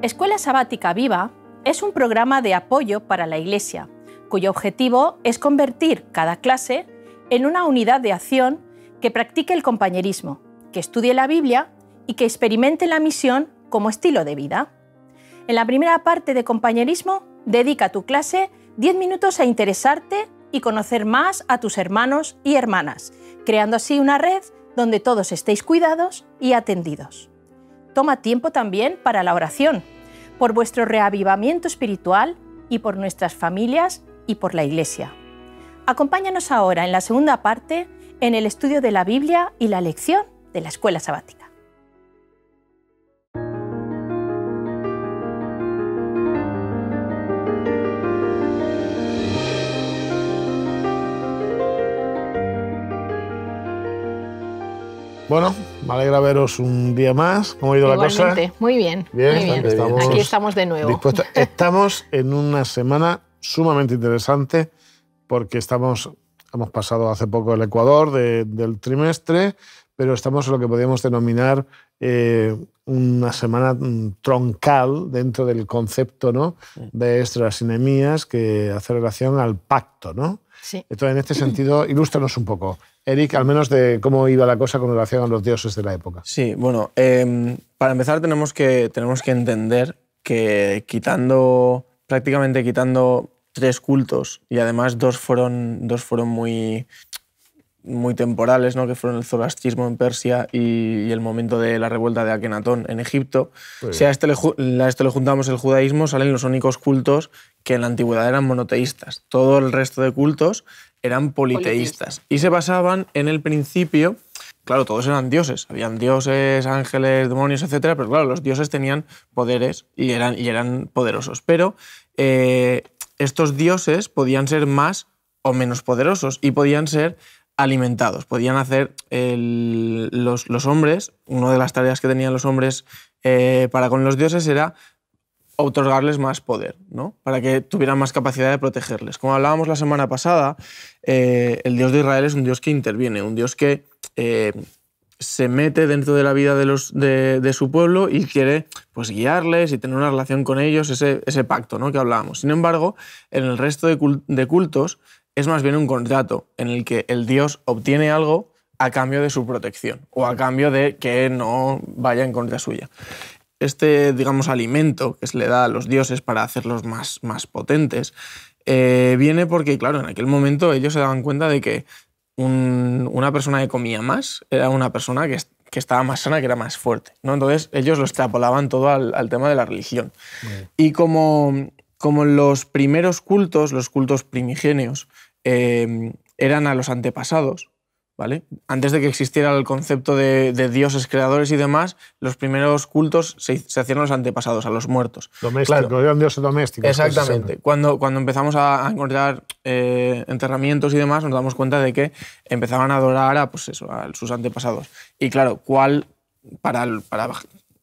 Escuela Sabática Viva es un programa de apoyo para la Iglesia, cuyo objetivo es convertir cada clase en una unidad de acción que practique el compañerismo, que estudie la Biblia y que experimente la misión como estilo de vida. En la primera parte de compañerismo, dedica a tu clase 10 minutos a interesarte y conocer más a tus hermanos y hermanas, creando así una red donde todos estéis cuidados y atendidos. Toma tiempo también para la oración, por vuestro reavivamiento espiritual y por nuestras familias y por la Iglesia. Acompáñanos ahora en la segunda parte en el estudio de la Biblia y la lección de la Escuela Sabática. Bueno, me alegra veros un día más. ¿Cómo ha ido la cosa? Igualmente, muy bien. Bien. Aquí estamos de nuevo. Estamos en una semana sumamente interesante porque hemos pasado hace poco el Ecuador del trimestre, pero estamos en lo que podríamos denominar una semana troncal dentro del concepto, ¿no?, de Esdras y Nehemías, que hace relación al pacto, ¿no? Sí. Entonces, en este sentido, ilústranos un poco, Eric, al menos de cómo iba la cosa con relación a los dioses de la época. Sí, bueno, para empezar tenemos que entender que prácticamente quitando 3 cultos, y además dos fueron muy temporales, ¿no?, que fueron el zoroastrismo en Persia y el momento de la revuelta de Akenatón en Egipto. Si a este le juntamos el judaísmo, salen los únicos cultos que en la antigüedad eran monoteístas. Todo el resto de cultos eran politeístas. Y se basaban en el principio, claro, todos eran dioses, habían dioses, ángeles, demonios, etc. Pero claro, los dioses tenían poderes y eran poderosos. Pero estos dioses podían ser más o menos poderosos y podían ser alimentados. Podían hacer los hombres, una de las tareas que tenían los hombres para con los dioses era otorgarles más poder, ¿no?, para que tuvieran más capacidad de protegerles. Como hablábamos la semana pasada, el Dios de Israel es un Dios que interviene, un Dios que se mete dentro de la vida de su pueblo y quiere, pues, guiarles y tener una relación con ellos, ese pacto, ¿no?, que hablábamos. Sin embargo, en el resto de cultos es más bien un contrato en el que el Dios obtiene algo a cambio de su protección o a cambio de que no vaya en contra suya. Digamos, alimento que se le da a los dioses para hacerlos más potentes viene porque, claro, en aquel momento ellos se daban cuenta de que una persona que comía más era una persona que estaba más sana, que era más fuerte, ¿no? Entonces ellos lo extrapolaban todo al tema de la religión. Y como los primeros cultos, los cultos primigenios, eran a los antepasados, ¿vale? Antes de que existiera el concepto de dioses creadores y demás, los primeros cultos se hacían a los antepasados, a los muertos. Domésticos, claro. Eran dioses domésticos. Exactamente. Cuando empezamos a encontrar enterramientos y demás, nos damos cuenta de que empezaban a adorar a sus antepasados. Y claro, para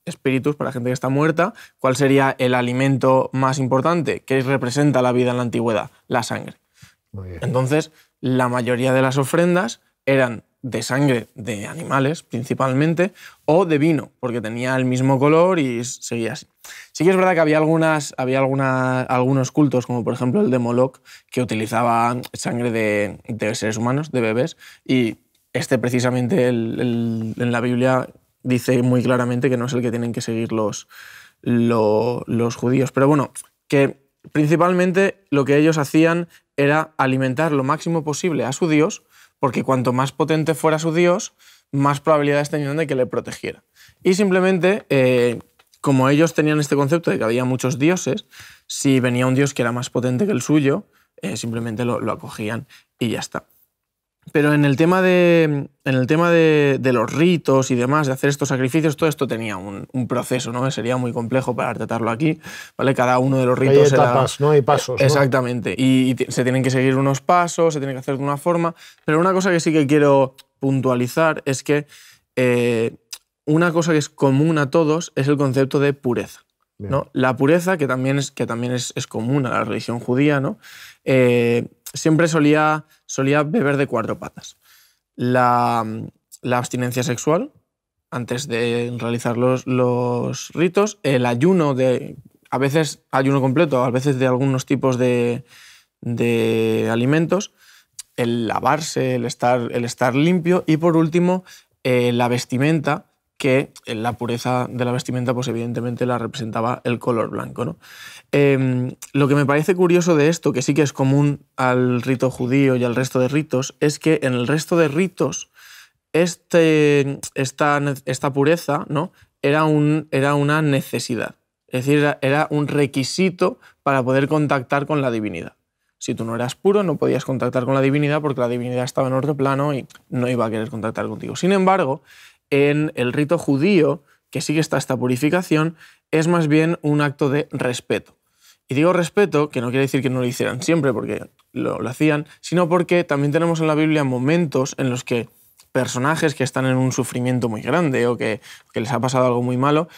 espíritus, para gente que está muerta, ¿cuál sería el alimento más importante que representa la vida en la antigüedad? La sangre. Muy bien. Entonces, la mayoría de las ofrendas eran de sangre de animales, principalmente, o de vino, porque tenía el mismo color y seguía así. Sí que es verdad que había algunos cultos, como por ejemplo el de Moloch, que utilizaba sangre de seres humanos, de bebés, y precisamente en la Biblia dice muy claramente que no es el que tienen que seguir los judíos. Pero bueno, que principalmente lo que ellos hacían era alimentar lo máximo posible a su Dios, porque cuanto más potente fuera su Dios, más probabilidades tenían de que le protegiera. Y simplemente, como ellos tenían este concepto de que había muchos dioses, si venía un dios que era más potente que el suyo, simplemente lo acogían y ya está. Pero en el tema de los ritos y demás, de hacer estos sacrificios, todo esto tenía un proceso, ¿no? Sería muy complejo para tratarlo aquí, ¿vale? Cada uno de los ritos... Hay etapas, ¿no? Hay pasos, ¿no? Exactamente. Y se tienen que seguir unos pasos, se tiene que hacer de una forma. Pero una cosa que sí que quiero puntualizar es que una cosa que es común a todos es el concepto de pureza, ¿no? La pureza, que también es común a la religión judía, ¿no? Siempre solía beber de 4 patas. La abstinencia sexual, antes de realizar los ritos, el ayuno, a veces ayuno completo, a veces de algunos tipos de alimentos, el lavarse, el estar limpio y, por último, la vestimenta, que la pureza de la vestimenta pues evidentemente la representaba el color blanco, ¿no? Lo que me parece curioso de esto, que sí que es común al rito judío y al resto de ritos, es que en el resto de ritos esta pureza, ¿no? era una necesidad, es decir, era un requisito para poder contactar con la divinidad. Si tú no eras puro, no podías contactar con la divinidad porque la divinidad estaba en otro plano y no iba a querer contactar contigo. Sin embargo, en el rito judío, que sí que está esta purificación, es más bien un acto de respeto. Y digo respeto, que no quiere decir que no lo hicieran siempre porque lo hacían, sino porque también tenemos en la Biblia momentos en los que personajes que están en un sufrimiento muy grande o que les ha pasado algo muy malo,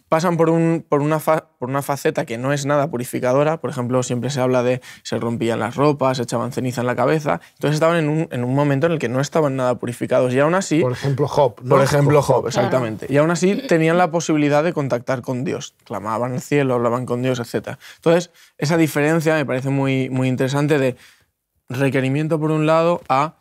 pasan por una faceta que no es nada purificadora. Por ejemplo, siempre se habla de se rompían las ropas, se echaban ceniza en la cabeza. Entonces estaban en un momento en el que no estaban nada purificados y aún así... Por ejemplo, Job, ¿no? Por ejemplo, Job, exactamente. Y aún así tenían la posibilidad de contactar con Dios. Clamaban al cielo, hablaban con Dios, etc. Entonces, esa diferencia me parece muy, muy interesante de requerimiento por un lado a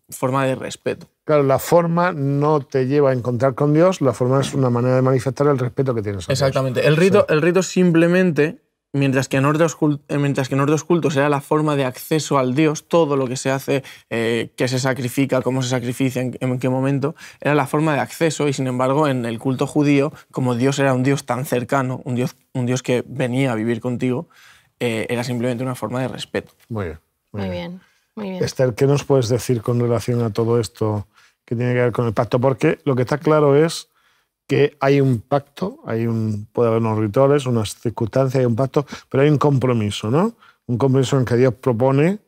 forma de respeto. Claro, la forma no te lleva a encontrar con Dios, la forma es una manera de manifestar el respeto que tienes a Dios. Exactamente. El rito simplemente, mientras que en otros cultos era la forma de acceso al Dios, todo lo que se hace, qué se sacrifica, cómo se sacrifica, en qué momento, era la forma de acceso, y sin embargo en el culto judío, como Dios era un Dios tan cercano, un Dios que venía a vivir contigo, era simplemente una forma de respeto. Muy bien. Muy bien. Muy bien. Esther, ¿qué nos puedes decir con relación a todo esto que tiene que ver con el pacto? Porque lo que está claro es que hay un pacto, puede haber unos rituales, unas circunstancias, hay un pacto, pero hay un compromiso, ¿no? Un compromiso en que Dios propone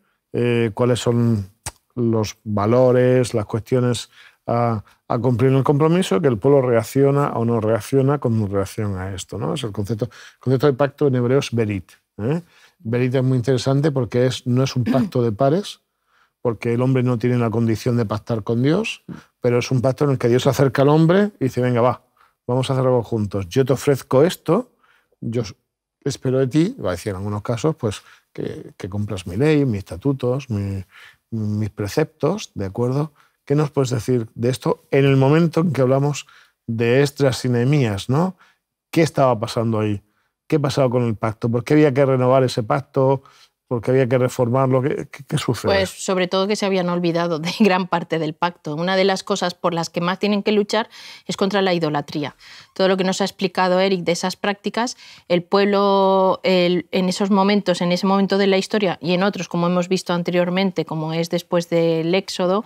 cuáles son los valores, las cuestiones a cumplir en el compromiso, que el pueblo reacciona o no reacciona con relación a esto, ¿no? Es el concepto de pacto en hebreo es berit. Berit es muy interesante porque no es un pacto de pares, porque el hombre no tiene la condición de pactar con Dios, pero es un pacto en el que Dios se acerca al hombre y dice, venga, vamos a hacer algo juntos. Yo te ofrezco esto, yo espero de ti, va a decir en algunos casos, pues que cumplas mi ley, mis estatutos, mis preceptos, ¿de acuerdo? ¿Qué nos puedes decir de esto en el momento en que hablamos de Esdras y Nehemías, ¿no? ¿Qué estaba pasando ahí? ¿Qué pasaba con el pacto? ¿Por qué había que renovar ese pacto? ¿Por qué había que reformarlo? ¿Qué sucede? Pues sobre todo que se habían olvidado de gran parte del pacto. Una de las cosas por las que más tienen que luchar es contra la idolatría. Todo lo que nos ha explicado Eric de esas prácticas, el pueblo en ese momento de la historia y en otros, como hemos visto anteriormente, como es después del Éxodo,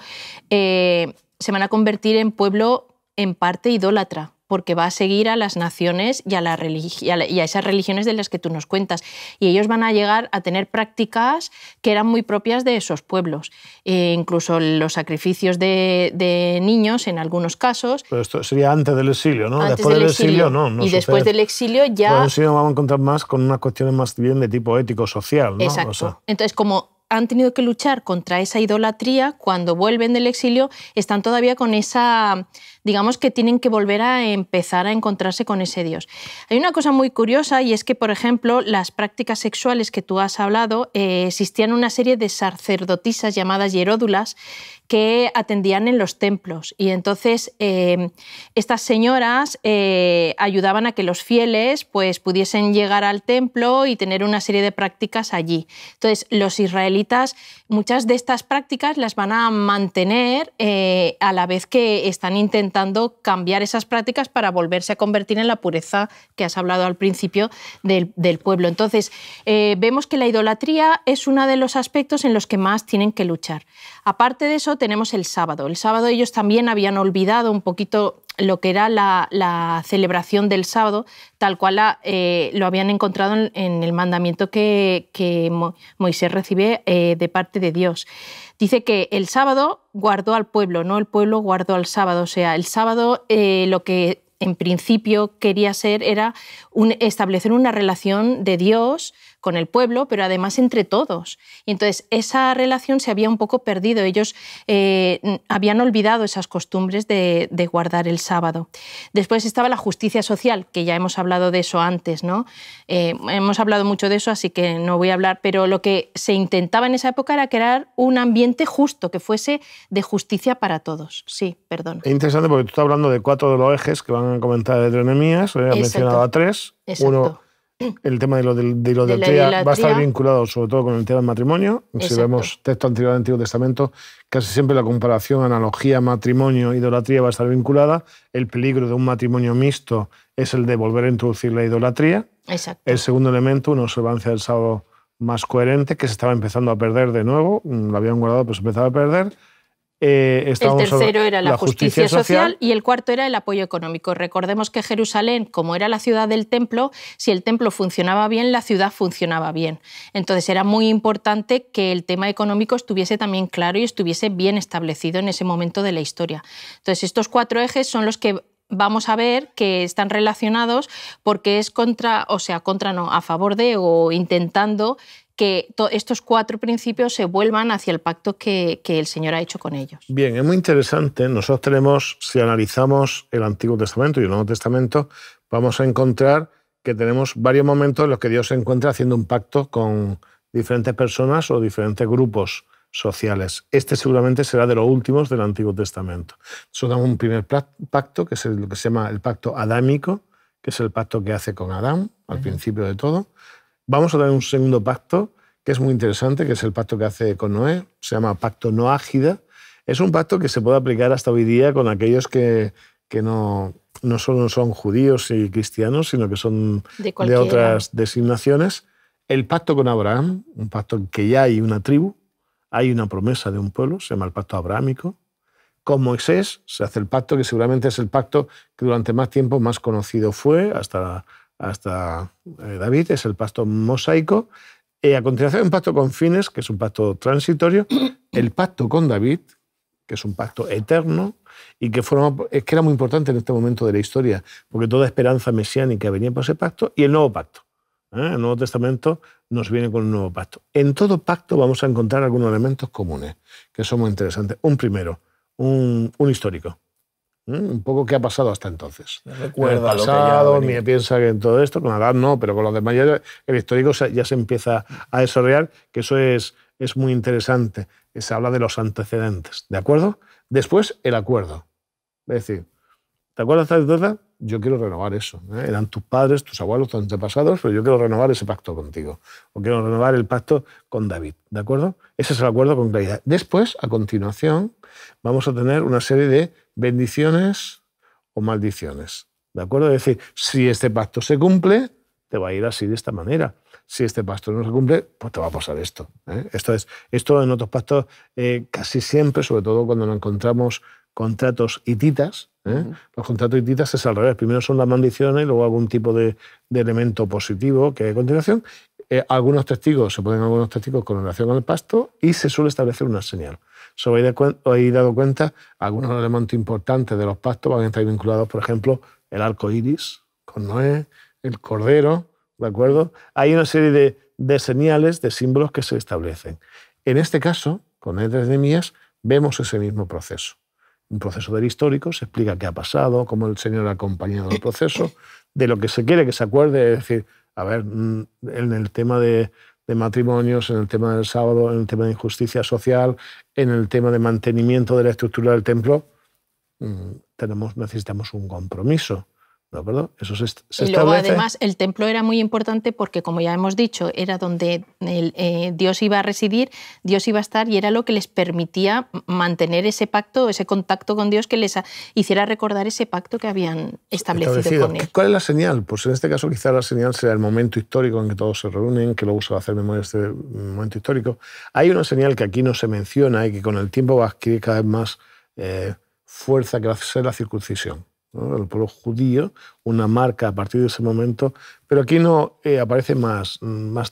se van a convertir en pueblo en parte idólatra, porque va a seguir a las naciones y a esas religiones de las que tú nos cuentas. Y ellos van a llegar a tener prácticas que eran muy propias de esos pueblos. Incluso los sacrificios de niños, en algunos casos. Pero esto sería antes del exilio, ¿no? Antes después del exilio no. Y después del exilio ya... Después del exilio vamos a encontrar más con unas cuestiones más bien de tipo ético-social, ¿no? Exacto. O sea, entonces, como han tenido que luchar contra esa idolatría, cuando vuelven del exilio están todavía con esa, digamos que tienen que volver a empezar a encontrarse con ese Dios. Hay una cosa muy curiosa y es que, por ejemplo, las prácticas sexuales que tú has hablado, existían una serie de sacerdotisas llamadas hieródulas que atendían en los templos y entonces estas señoras ayudaban a que los fieles pues, pudiesen llegar al templo y tener una serie de prácticas allí. Entonces los israelitas muchas de estas prácticas las van a mantener a la vez que están intentando cambiar esas prácticas para volverse a convertir en la pureza que has hablado al principio del pueblo. Entonces vemos que la idolatría es uno de los aspectos en los que más tienen que luchar. Aparte de eso tenemos el sábado. El sábado ellos también habían olvidado un poquito lo que era la celebración del sábado, tal cual lo habían encontrado en el mandamiento que Moisés recibe de parte de Dios. Dice que el sábado guardó al pueblo, no el pueblo guardó al sábado. O sea, el sábado lo que en principio quería ser era establecer una relación de Dios con el pueblo, pero además entre todos. Y entonces esa relación se había un poco perdido. Ellos habían olvidado esas costumbres de guardar el sábado. Después estaba la justicia social, que ya hemos hablado de eso antes, ¿no? Hemos hablado mucho de eso, así que no voy a hablar, pero lo que se intentaba en esa época era crear un ambiente justo, que fuese de justicia para todos. Sí, perdón. Es interesante porque tú estás hablando de 4 de los ejes que van a comentar de Nehemías, has mencionado a 3. Exacto. Uno, el tema de idolatría va a estar vinculado sobre todo con el tema del matrimonio. Exacto. Si vemos texto anterior del Antiguo Testamento, casi siempre la comparación, analogía, matrimonio, idolatría va a estar vinculada. El peligro de un matrimonio mixto es el de volver a introducir la idolatría. Exacto. El segundo elemento, una observancia del sábado más coherente, que se estaba empezando a perder de nuevo, lo habían guardado pero se empezaba a perder. El tercero era la justicia social y el cuarto era el apoyo económico. Recordemos que Jerusalén, como era la ciudad del templo, si el templo funcionaba bien, la ciudad funcionaba bien. Entonces era muy importante que el tema económico estuviese también claro y estuviese bien establecido en ese momento de la historia. Entonces estos 4 ejes son los que vamos a ver que están relacionados porque es a favor de o intentando que estos 4 principios se vuelvan hacia el pacto que el Señor ha hecho con ellos. Bien, es muy interesante. Nosotros tenemos, si analizamos el Antiguo Testamento y el Nuevo Testamento, vamos a encontrar que tenemos varios momentos en los que Dios se encuentra haciendo un pacto con diferentes personas o diferentes grupos sociales. Este seguramente será de los últimos del Antiguo Testamento. Nosotros damos un primer pacto, que es lo que se llama el pacto adámico, que es el pacto que hace con Adán al principio de todo. Vamos a tener un segundo pacto que es muy interesante, que es el pacto que hace con Noé, se llama pacto noágida. Es un pacto que se puede aplicar hasta hoy día con aquellos que no solo son judíos y cristianos, sino que son de otras designaciones. El pacto con Abraham, un pacto en que ya hay una tribu, hay una promesa de un pueblo, se llama el pacto abrahámico. Con Moisés se hace el pacto, que seguramente es el pacto que durante más tiempo más conocido fue, hasta David, es el pacto mosaico. A continuación, un pacto con fines, que es un pacto transitorio. El pacto con David, que es un pacto eterno y que era muy importante en este momento de la historia, porque toda esperanza mesiánica venía por ese pacto. Y el nuevo pacto. El Nuevo Testamento nos viene con un nuevo pacto. En todo pacto vamos a encontrar algunos elementos comunes, que son muy interesantes. Un primero, un histórico. Un poco qué ha pasado hasta entonces. Recuerda el pasado, ni piensa que en todo esto, con Adán no, pero con los demás el histórico ya se empieza a desarrollar, que eso es muy interesante. Se habla de los antecedentes, ¿de acuerdo? Después, el acuerdo. Es decir, ¿te acuerdas de esta? Yo quiero renovar eso. Eran tus padres, tus abuelos, tus antepasados, pero yo quiero renovar ese pacto contigo. O quiero renovar el pacto con David, ¿de acuerdo? Ese es el acuerdo con claridad. Después, a continuación, vamos a tener una serie de bendiciones o maldiciones, ¿de acuerdo? Es decir, si este pacto se cumple, te va a ir así de esta manera. Si este pacto no se cumple, pues te va a pasar esto. Esto en otros pactos casi siempre, sobre todo cuando nos encontramos contratos hititas. Los contratos hititas es al revés. Primero son las maldiciones y luego algún tipo de elemento positivo que hay a continuación. Algunos testigos, se ponen algunos testigos con relación al pacto y se suele establecer una señal. Si os habéis dado cuenta, algunos elementos importantes de los pactos van a estar vinculados, por ejemplo, el arco iris con Noé, el cordero, ¿de acuerdo? Hay una serie de señales, de símbolos que se establecen. En este caso, con Nehemías, vemos ese mismo proceso. Un proceso del histórico, se explica qué ha pasado, cómo el Señor ha acompañado el proceso, de lo que se quiere que se acuerde, es decir, a ver, en el tema de matrimonios, en el tema del sábado, en el tema de injusticia social, en el tema de mantenimiento de la estructura del templo, necesitamos un compromiso. ¿De acuerdo? Eso se y luego, además, el templo era muy importante porque, como ya hemos dicho, era donde Dios iba a residir, Dios iba a estar y era lo que les permitía mantener ese pacto, ese contacto con Dios que les hiciera recordar ese pacto que habían establecido con Él. ¿Cuál es la señal? Pues en este caso quizá la señal sea el momento histórico en que todos se reúnen, que luego se va a hacer memoria de este momento histórico. Hay una señal que aquí no se menciona y que con el tiempo va a adquirir cada vez más fuerza, que va a ser la circuncisión. El pueblo judío, una marca a partir de ese momento, pero aquí no aparece más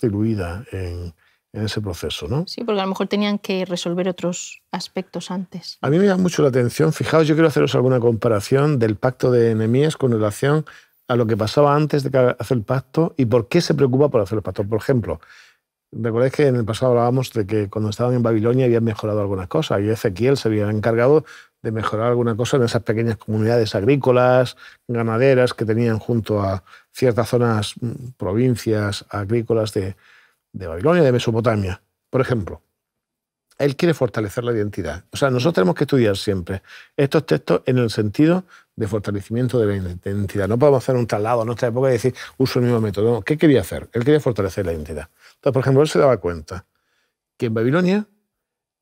diluida en ese proceso, ¿no? Sí, porque a lo mejor tenían que resolver otros aspectos antes. A mí me llama mucho la atención, fijaos, yo quiero haceros alguna comparación del pacto de Nehemías con relación a lo que pasaba antes de hacer el pacto y por qué se preocupa por hacer el pacto. Por ejemplo, recordáis que en el pasado hablábamos de que cuando estaban en Babilonia habían mejorado algunas cosas y Ezequiel se había encargado de mejorar alguna cosa en esas pequeñas comunidades agrícolas, ganaderas que tenían junto a ciertas zonas, provincias agrícolas de Babilonia, de Mesopotamia. Por ejemplo, él quiere fortalecer la identidad. O sea, nosotros tenemos que estudiar siempre estos textos en el sentido de fortalecimiento de la identidad. No podemos hacer un traslado en nuestra época y decir, uso el mismo método. No, ¿qué quería hacer? Él quería fortalecer la identidad. Entonces, por ejemplo, él se daba cuenta que en Babilonia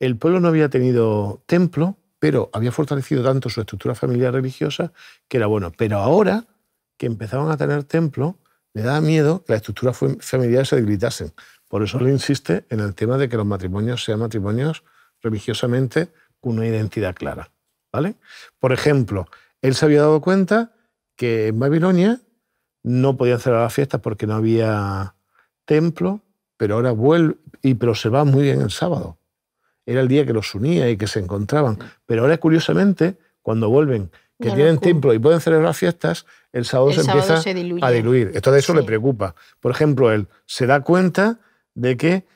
el pueblo no había tenido templo, pero había fortalecido tanto su estructura familiar religiosa que era bueno. Pero ahora que empezaban a tener templo, le daba miedo que las estructuras familiares se debilitasen. Por eso le insiste en el tema de que los matrimonios sean matrimonios religiosamente con una identidad clara, ¿vale? Por ejemplo, él se había dado cuenta que en Babilonia no podían celebrar las fiestas porque no había templo, pero ahora vuelve, pero se va muy bien el sábado. Era el día que los unía y que se encontraban. Pero ahora, curiosamente, cuando vuelven, que no tienen templo y pueden celebrar fiestas, el sábado se empieza a diluir. Entonces eso le preocupa. Por ejemplo, él se da cuenta de que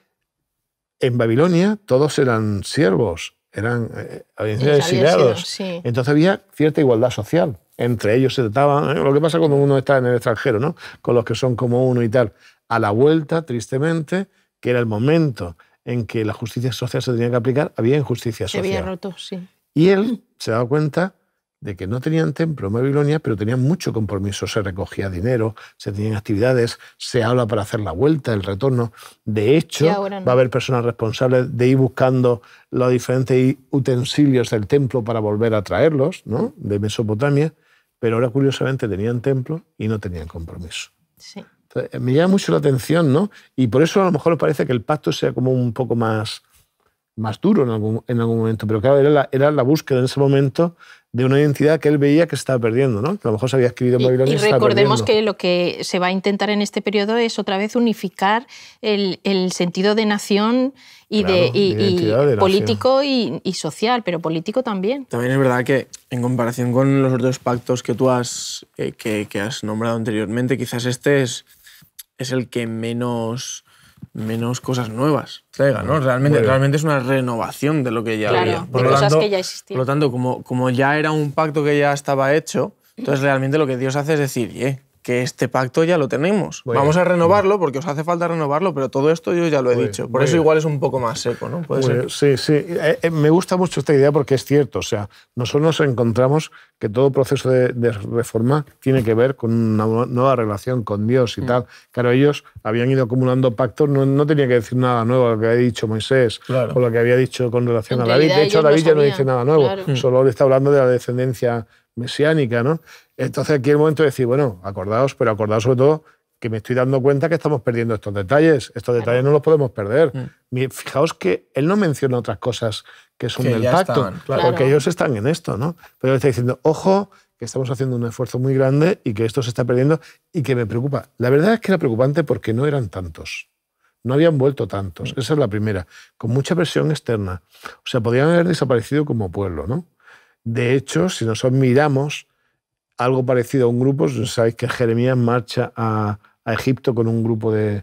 en Babilonia todos eran siervos, habían sido exiliados. Sí. Entonces había cierta igualdad social. Entre ellos se trataban, lo que pasa cuando uno está en el extranjero, ¿no? Con los que son como uno y tal. A la vuelta, tristemente, que era el momento en que la justicia social se tenía que aplicar, había injusticia social. Se había roto, sí. Y él se daba cuenta de que no tenían templo en Babilonia, pero tenían mucho compromiso. Se recogía dinero, se tenían actividades, se habla para hacer la vuelta, el retorno. De hecho, va a haber personas responsables de ir buscando los diferentes utensilios del templo para volver a traerlos, ¿no? De Mesopotamia, pero ahora curiosamente tenían templo y no tenían compromiso. Sí. Entonces, me llama mucho la atención, ¿no? Y por eso a lo mejor os parece que el pacto sea como un poco más duro en algún momento, pero claro, era la búsqueda en ese momento de una identidad que él veía que se estaba perdiendo, ¿no? Que a lo mejor se había escrito en Babilonia y recordemos que lo que se va a intentar en este periodo es otra vez unificar el sentido de nación y, claro, de político y social, pero político también. También es verdad que en comparación con los otros pactos que tú has nombrado anteriormente, quizás este es el que menos cosas nuevas traiga, ¿no? Realmente es una renovación de lo que ya había. De cosas que ya existían. Por lo tanto, como ya era un pacto que ya estaba hecho, entonces realmente lo que Dios hace es decir, que este pacto ya lo tenemos. Vamos a renovarlo porque os hace falta renovarlo, pero todo esto yo ya lo he dicho. Por eso igual es un poco más seco, ¿no? ¿Puede ser? Sí. Me gusta mucho esta idea porque es cierto. O sea, nosotros nos encontramos que todo proceso de reforma tiene que ver con una nueva relación con Dios y tal. Claro, ellos habían ido acumulando pactos, no tenía que decir nada nuevo lo que había dicho Moisés o lo que había dicho con relación a David. De hecho, David ya no dice nada nuevo. Solo le está hablando de la descendencia mesiánica, ¿no? Entonces aquí es el momento de decir, bueno, acordaos sobre todo que me estoy dando cuenta que estamos perdiendo estos detalles. Estos detalles no los podemos perder. Fijaos que él no menciona otras cosas que son del pacto, porque ellos están en esto, ¿no? Pero él está diciendo, ojo, que estamos haciendo un esfuerzo muy grande y que esto se está perdiendo y que me preocupa. La verdad es que era preocupante porque no eran tantos. No habían vuelto tantos. Esa es la primera. Con mucha presión externa. O sea, podrían haber desaparecido como pueblo, ¿no? De hecho, si nosotros miramos algo parecido a un grupo, sabéis que Jeremías marcha a Egipto con un grupo de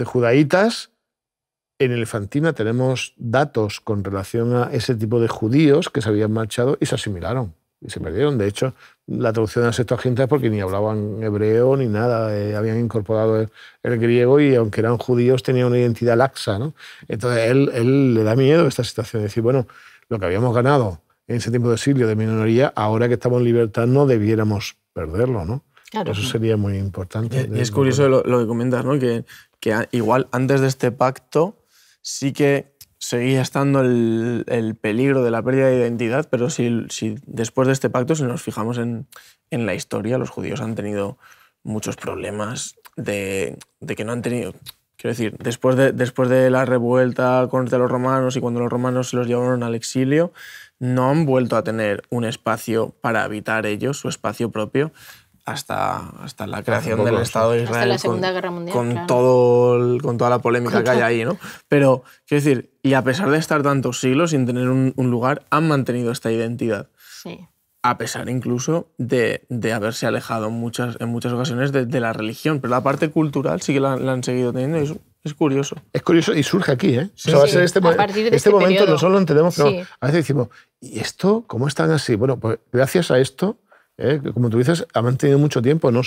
judaítas. En Elefantina tenemos datos con relación a ese tipo de judíos que se habían marchado y se asimilaron y se perdieron. De hecho, la traducción de la Septuaginta es porque ni hablaban hebreo ni nada, habían incorporado el griego y aunque eran judíos tenían una identidad laxa, ¿no? Entonces él le da miedo a esta situación de decir, bueno, lo que habíamos ganado en ese tiempo de exilio de minoría, ahora que estamos en libertad no debiéramos perderlo, ¿no? Claro. Eso sería muy importante. Y es curioso lo que comentas, ¿no? Que igual antes de este pacto sí que seguía estando el peligro de la pérdida de identidad, pero si después de este pacto, si nos fijamos en la historia, los judíos han tenido muchos problemas de que no han tenido... Quiero decir, después de la revuelta contra los romanos y cuando los romanos se los llevaron al exilio, no han vuelto a tener un espacio para habitar ellos, su espacio propio, hasta la creación del Estado de Israel. Hasta la Segunda Guerra Mundial, con toda la polémica que hay ahí, ¿no? Pero, quiero decir, y a pesar de estar tantos siglos sin tener un lugar, han mantenido esta identidad. Sí. a pesar incluso de haberse alejado en muchas ocasiones de la religión. Pero la parte cultural sí que la han seguido teniendo y es curioso. Es curioso y surge aquí, ¿eh? Sí, o sea, va a sí. ser este momento periodo. nosotros lo entendemos, pero Sí. a veces decimos, ¿y esto cómo están así? Bueno, pues gracias a esto, que como tú dices, ha mantenido mucho tiempo, ¿no?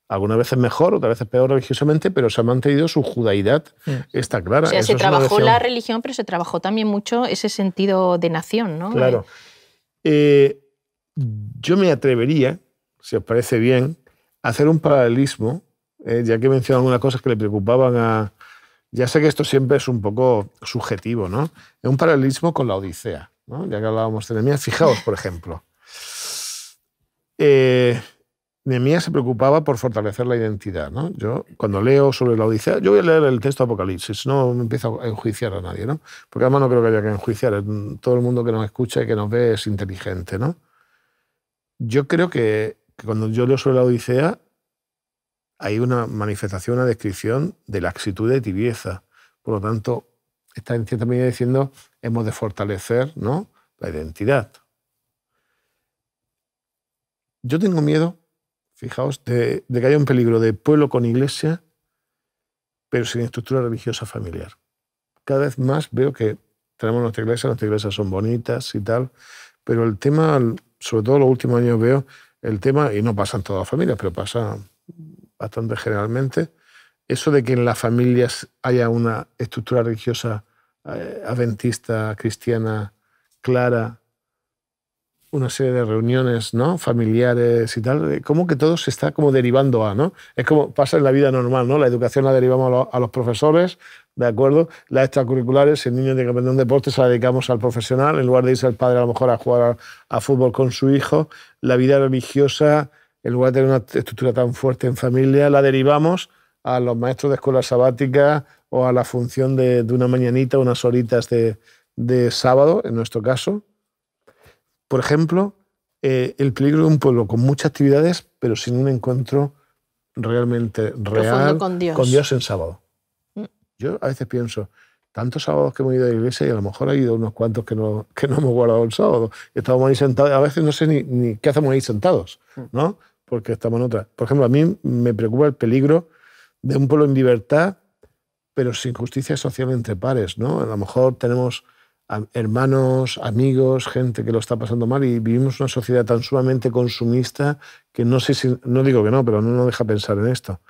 Algunas veces mejor, otras veces peor religiosamente, pero se ha mantenido su judaidad, está clara. O sea, Eso se es una trabajó lección. la religión, pero se trabajó también mucho ese sentido de nación, ¿no? Claro. Yo me atrevería, si os parece bien, a hacer un paralelismo, ya que he mencionado algunas cosas que le preocupaban a... Ya sé que esto siempre es un poco subjetivo, ¿no? Es un paralelismo con la Odisea, ¿no? Ya que hablábamos de Nehemías. Fijaos, por ejemplo. Nehemías se preocupaba por fortalecer la identidad, ¿no? Yo, cuando leo sobre la Odisea, yo voy a leer el texto de Apocalipsis, no me empiezo a enjuiciar a nadie, ¿no? Porque además no creo que haya que enjuiciar. Todo el mundo que nos escucha y que nos ve es inteligente, ¿no? Yo creo que cuando yo leo sobre la Odisea hay una manifestación, una descripción de laxitud de tibieza. Por lo tanto, está en cierta medida diciendo hemos de fortalecer, ¿no?, la identidad. Yo tengo miedo, fijaos, de que haya un peligro de pueblo con iglesia, pero sin estructura religiosa familiar. Cada vez más veo que tenemos nuestras iglesias son bonitas y tal, pero el tema, sobre todo en los últimos años veo el tema, y no pasa en todas las familias, pero pasa bastante generalmente, eso de que en las familias haya una estructura religiosa adventista, cristiana, clara, una serie de reuniones, ¿no?, familiares y tal, como que todo se está como derivando a, ¿no? Es como pasa en la vida normal, ¿no? La educación la derivamos a los profesores, ¿de acuerdo? Las extracurriculares, si el niño tiene que aprender un deporte, se la dedicamos al profesional, en lugar de irse el padre a lo mejor a jugar a fútbol con su hijo. La vida religiosa, en lugar de tener una estructura tan fuerte en familia, la derivamos a los maestros de escuela sabática o a la función de una mañanita, unas horitas de sábado, en nuestro caso. Por ejemplo, el peligro de un pueblo con muchas actividades, pero sin un encuentro realmente real con Dios en sábado. Yo a veces pienso, tantos sábados que hemos ido a la iglesia y a lo mejor ha ido unos cuantos que no hemos guardado el sábado. Estábamos ahí sentados, a veces no sé ni qué hacemos ahí sentados, ¿no? Porque estamos en otra. Por ejemplo, a mí me preocupa el peligro de un pueblo en libertad, pero sin justicia social entre pares, ¿no? A lo mejor tenemos hermanos, amigos, gente que lo está pasando mal y vivimos una sociedad tan sumamente consumista que no sé si, no digo que no, pero no nos deja pensar en esto.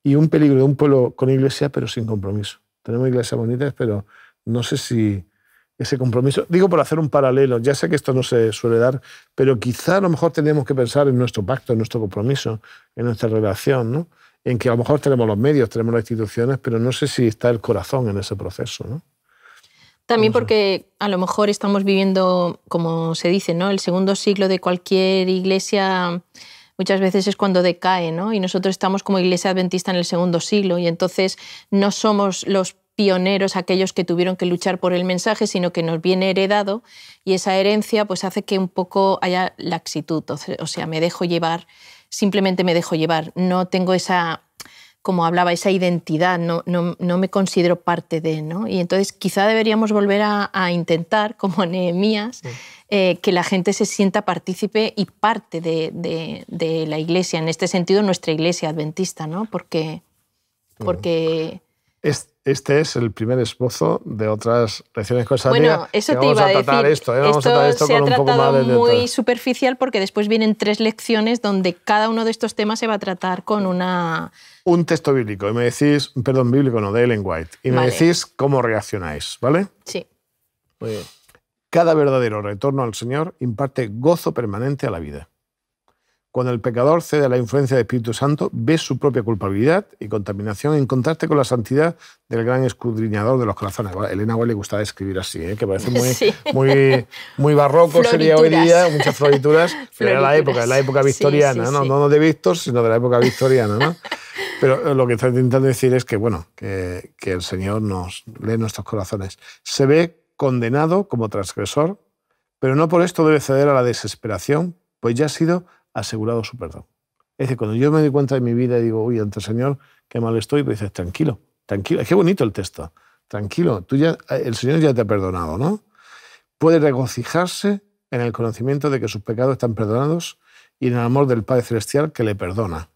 Y un peligro de un pueblo con iglesia, pero sin compromiso. Tenemos iglesias bonitas, pero no sé si ese compromiso... Digo por hacer un paralelo, ya sé que esto no se suele dar, pero quizá a lo mejor tenemos que pensar en nuestro pacto, en nuestro compromiso, en nuestra relación, ¿no? En que a lo mejor tenemos los medios, tenemos las instituciones, pero no sé si está el corazón en ese proceso, ¿no? También porque a lo mejor estamos viviendo, como se dice, ¿no?, el segundo siglo de cualquier iglesia muchas veces es cuando decae, ¿no? Y nosotros estamos como iglesia adventista en el segundo siglo y entonces no somos los pioneros, aquellos que tuvieron que luchar por el mensaje, sino que nos viene heredado y esa herencia pues hace que un poco haya laxitud, o sea, me dejo llevar, simplemente me dejo llevar, no tengo esa... como hablaba, esa identidad, no me considero parte de, ¿no? Y entonces quizá deberíamos volver a intentar, como Nehemías, que la gente se sienta partícipe y parte de la iglesia, en este sentido nuestra iglesia adventista, ¿no? Porque Este es el primer esbozo de otras lecciones cosas. Bueno, eso te iba a decir. Vamos a tratar esto se con ha un poco más tratado de muy superficial porque después vienen 3 lecciones donde cada uno de estos temas se va a tratar con un texto bíblico. Y me decís, perdón, bíblico no, de Ellen White. Y me decís cómo reaccionáis, ¿vale? Sí. Muy bien. Cada verdadero retorno al Señor imparte gozo permanente a la vida. Cuando el pecador cede a la influencia del Espíritu Santo, ve su propia culpabilidad y contaminación en contraste con la santidad del gran escudriñador de los corazones. A Elena White le gustaba escribir así, que parece muy barroco, sería hoy día, muchas florituras, pero era la época victoriana, no de Víctor, sino de la época victoriana, ¿no? Pero lo que está intentando decir es que, bueno, que el Señor nos lee nuestros corazones. Se ve condenado como transgresor, pero no por esto debe ceder a la desesperación, pues ya ha sido asegurado su perdón. Es decir, cuando yo me doy cuenta de mi vida y digo, uy, ante el Señor, qué mal estoy, pues dices, tranquilo. Es que bonito el texto. Tranquilo, el Señor ya te ha perdonado, ¿no? Puede regocijarse en el conocimiento de que sus pecados están perdonados y en el amor del Padre Celestial que le perdona.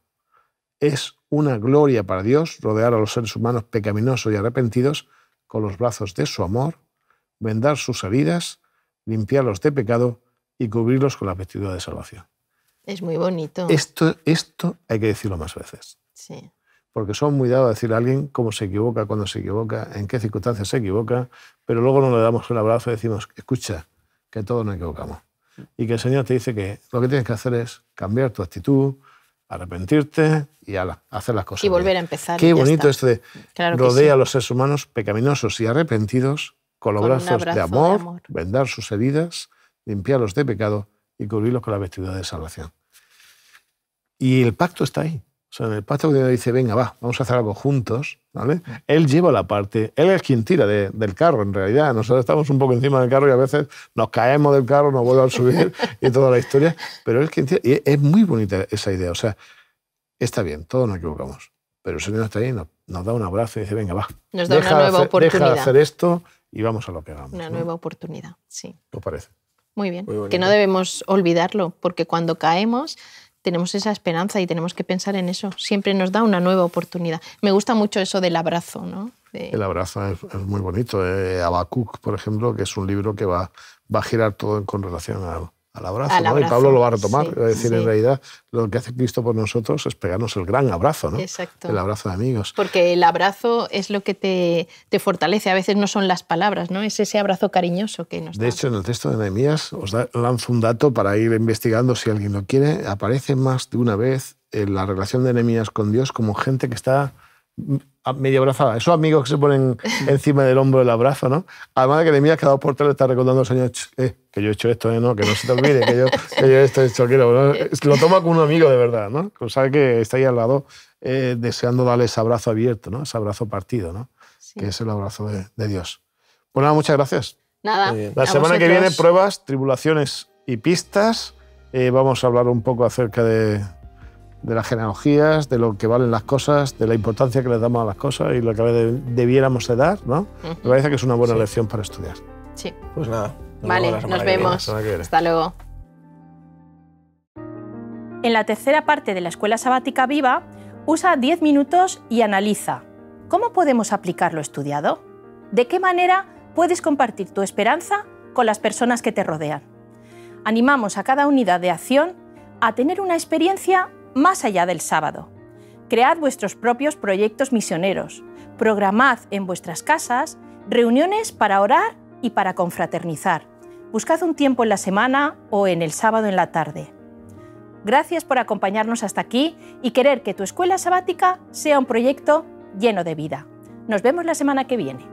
Es una gloria para Dios rodear a los seres humanos pecaminosos y arrepentidos con los brazos de su amor, vendar sus heridas, limpiarlos de pecado y cubrirlos con la vestidura de salvación. Es muy bonito. Esto hay que decirlo más veces. Sí. Porque son muy dados a decirle a alguien cómo se equivoca, cuándo se equivoca, en qué circunstancias se equivoca, pero luego no le damos un abrazo y decimos, escucha, que todos nos equivocamos. Y que el Señor te dice que lo que tienes que hacer es cambiar tu actitud, arrepentirte y hacer las cosas Y volver bien. a empezar. Qué bonito esto de claro rodea sí. a los seres humanos pecaminosos y arrepentidos con los brazos de amor, vendar sus heridas, limpiarlos de pecado y cubrirlos con la vestidura de salvación. Y el pacto está ahí. O sea, en el pacto que dice, venga, vamos a hacer algo juntos, ¿vale? Él lleva la parte, él es quien tira del carro, en realidad. Nosotros estamos un poco encima del carro y a veces nos caemos del carro, nos vuelve a subir y toda la historia, pero él es quien tira. Y es muy bonita esa idea. O sea, está bien, todos nos equivocamos, pero el Señor está ahí, nos da un abrazo y dice, venga, nos da una nueva oportunidad. Deja de hacer esto y vamos a lo que hagamos. Una nueva oportunidad, sí. ¿Qué os parece? Muy bien, que no debemos olvidarlo, porque cuando caemos tenemos esa esperanza y tenemos que pensar en eso. Siempre nos da una nueva oportunidad. Me gusta mucho eso del abrazo, ¿no? El abrazo es muy bonito. Habacuc, por ejemplo, que es un libro que va a girar todo con relación al abrazo, ¿no? Y Pablo lo va a retomar. Sí, va a decir, en realidad, lo que hace Cristo por nosotros es pegarnos el gran abrazo, ¿no? Exacto. El abrazo de amigos. Porque el abrazo es lo que te fortalece. A veces no son las palabras, ¿no? Es ese abrazo cariñoso que nos da. De hecho, en el texto de Nehemías, os lanzo un dato para ir investigando si alguien lo quiere. Aparece más de una vez en la relación de Nehemías con Dios como gente que está medio abrazada. Esos amigos que se ponen encima del hombro del abrazo, ¿no? Además de que Nehemías cada 2 por 3 le está recordando al Señor, que yo he hecho esto, ¿no? Que no se te olvide, que yo esto he hecho, ¿no? Lo toma como un amigo de verdad, ¿no? Sabe que está ahí al lado deseando darle ese abrazo abierto, ¿no? Ese abrazo partido, ¿no? Sí. Que es el abrazo de Dios. Pues nada, muchas gracias. Nada. La semana que viene, pruebas, tribulaciones y pistas. Vamos a hablar un poco acerca de las genealogías, de lo que valen las cosas, de la importancia que le damos a las cosas y lo que debiéramos de dar, ¿no? Me parece que es una buena lección para estudiar. Sí. Pues nada. Vale, nos vemos. Hasta luego. En la tercera parte de la Escuela Sabática Viva, usa 10 minutos y analiza ¿cómo podemos aplicar lo estudiado? ¿De qué manera puedes compartir tu esperanza con las personas que te rodean? Animamos a cada unidad de acción a tener una experiencia más allá del sábado. Cread vuestros propios proyectos misioneros. Programad en vuestras casas reuniones para orar y para confraternizar. Buscad un tiempo en la semana o en el sábado en la tarde. Gracias por acompañarnos hasta aquí y querer que tu escuela sabática sea un proyecto lleno de vida. Nos vemos la semana que viene.